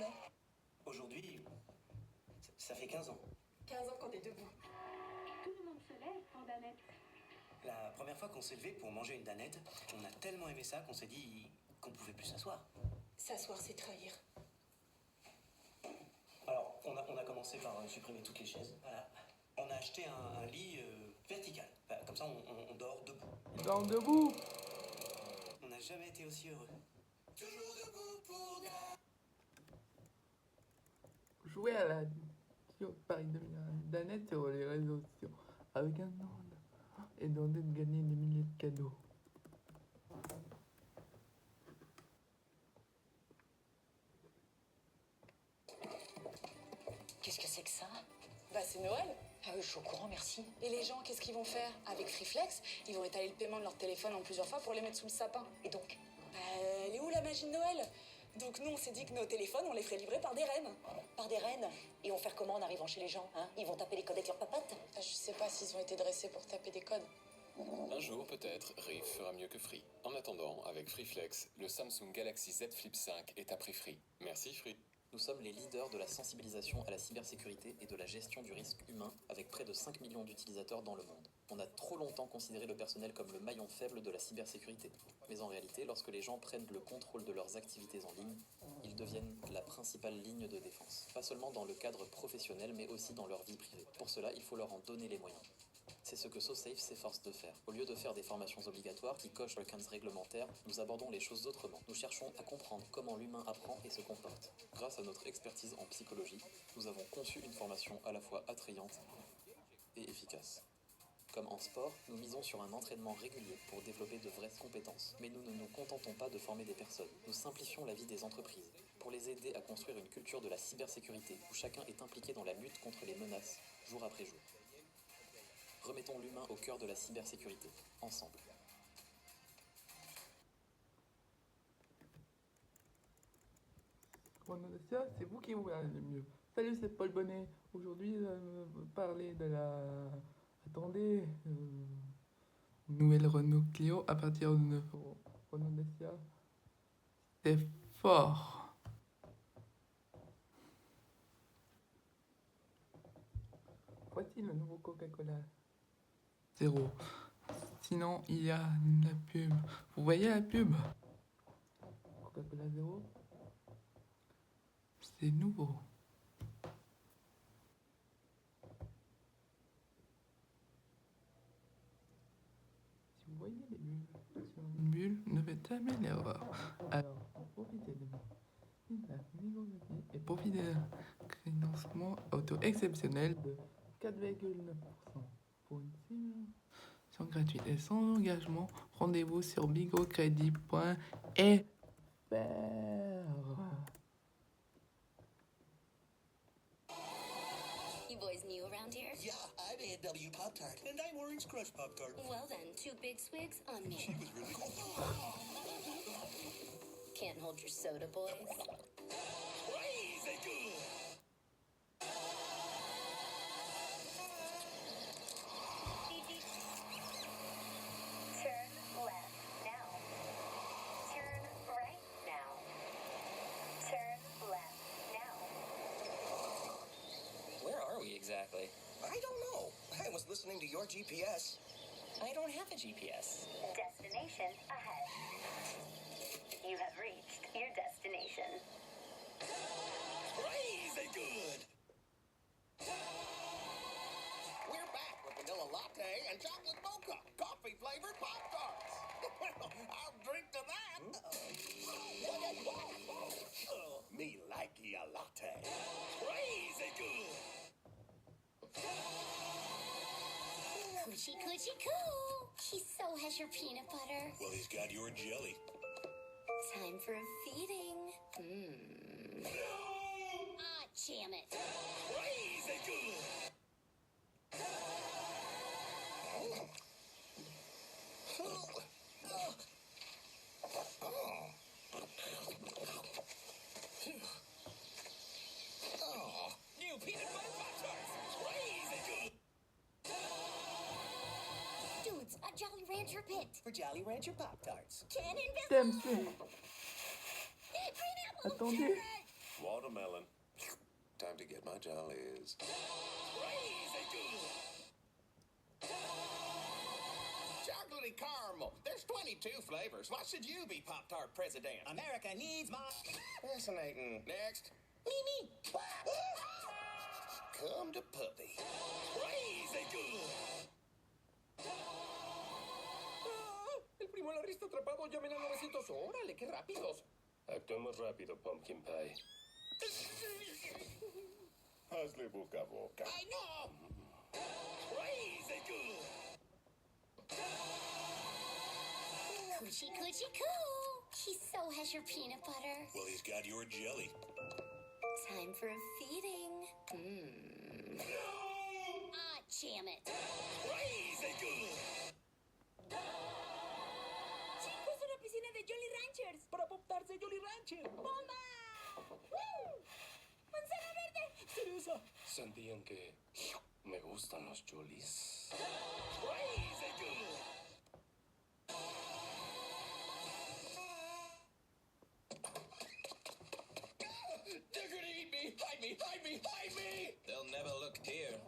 on a? Aujourd'hui, ça fait 15 ans. 15 ans qu'on est debout. Tout le monde se lève pour Danette. La première fois qu'on s'est levé pour manger une danette, on a tellement aimé ça qu'on s'est dit qu'on pouvait plus s'asseoir. S'asseoir, c'est trahir. Alors, on a commencé par supprimer toutes les chaises. Voilà. On a acheté un lit vertical. Comme ça, on dort debout. Il dort debout. On n'a jamais été aussi heureux. Toujours debout pour Jouer à la Paris 2001 Danette sur les réseaux sociaux avec un ordre et demander de gagner des milliers de cadeaux. Qu'est-ce que c'est que ça? Bah, c'est Noël. Ah oui, je suis au courant, merci. Et les gens, qu'est-ce qu'ils vont faire? Avec Freeflex, ils vont étaler le paiement de leur téléphone en plusieurs fois pour les mettre sous le sapin. Et donc? Bah, elle est où la magie de Noël? Donc nous, on s'est dit que nos téléphones, on les ferait livrer par des reines. Par des reines? Ils vont faire comment en arrivant chez les gens, hein? Ils vont taper les codes avec leurs papates? Je sais pas s'ils ont été dressés pour taper des codes. Un jour peut-être, Rive fera mieux que Free. En attendant, avec FreeFlex, le Samsung Galaxy Z Flip 5 est à prix Free. Merci Free. Nous sommes les leaders de la sensibilisation à la cybersécurité et de la gestion du risque humain avec près de 5 millions d'utilisateurs dans le monde. On a trop longtemps considéré le personnel comme le maillon faible de la cybersécurité. Mais en réalité, lorsque les gens prennent le contrôle de leurs activités en ligne, ils deviennent la principale ligne de défense. Pas seulement dans le cadre professionnel, mais aussi dans leur vie privée. Pour cela, il faut leur en donner les moyens. C'est ce que SoSafe s'efforce de faire. Au lieu de faire des formations obligatoires qui cochent le 15 réglementaire, nous abordons les choses autrement. Nous cherchons à comprendre comment l'humain apprend et se comporte. Grâce à notre expertise en psychologie, nous avons conçu une formation à la fois attrayante et efficace. Comme en sport, nous misons sur un entraînement régulier pour développer de vraies compétences. Mais nous ne nous contentons pas de former des personnes. Nous simplifions la vie des entreprises pour les aider à construire une culture de la cybersécurité où chacun est impliqué dans la lutte contre les menaces, jour après jour. Remettons l'humain au cœur de la cybersécurité, ensemble. Chronodacia, c'est vous qui vous parlez le mieux. Salut, c'est Paul Bonnet. Aujourd'hui, je vais vous parler de la... Attendez... Nouvelle Renault Clio à partir de 9 euros. Chronodacia, c'est fort. Voici le nouveau Coca-Cola Zéro. Sinon, il y a la pub. Vous voyez la pub? Coca-Cola Zéro. C'est nouveau. Si vous voyez les bulles sur une bulle, ne faites jamais l'erreur. Alors, profitez de la micrographie et profitez d'un financement auto exceptionnel de 4,9% pour une simulation gratuite et sans engagement. Rendez-vous sur bigocredit.fr. You boys new around here? Yeah, I'm A&W Pop-Tart. And I'm Orange Crush Pop-Tart. Well then, 2 big swigs on me. She was really cool. Can't hold your soda, boys. Crazy good! Turn left now. Turn right now. Turn left now. Where are we exactly? I don't know. I was listening to your GPS. I don't have a GPS. Destination ahead. You have reached your destination. Crazy good! We're back with vanilla latte and chocolate mocha. Coffee-flavored Pop-Tarts. I'll drink to that. Me like a latte. Crazy good! Coochie coochie coo. He so has your peanut butter. Well, he's got your jelly. Time for a feeding. Ah, damn it. Crazy good! New peanut butter Pop-Tarts. Crazy good! Dudes, a Jolly Rancher pit. For Jolly Rancher Pop-Tarts. Cannon T'aimes Bizzle. ça? Pineapple Attendez. carrot. Watermelon. Time to get my jollies. Crazy good. Chocolatey caramel. There's 22 flavors. Why should you be Pop-Tart president? America needs my... Fascinating. Next. Me. Come to puppy. Crazy good. El primo Larry está atrapado. Llamen a 900. Órale, qué rápidos. Actuemos rápido, Pumpkin Pie. Hazle boca a boca. I know. Crazy good. Coochie coochie coo. He so has your peanut butter. Well, he's got your jelly. Time for a feeding. Ah, jam it. Crazy good. Chicos, una piscina de Jolly Ranchers. Para poptarse Jolly Rancher. ¡Bomba! ¡Woo! ¡Manzana verde! Cereza. ¿Sentían que me gustan los Jollies? Crazy good. They're gonna eat me! Hide me! Hide me! Hide me! They'll never look here.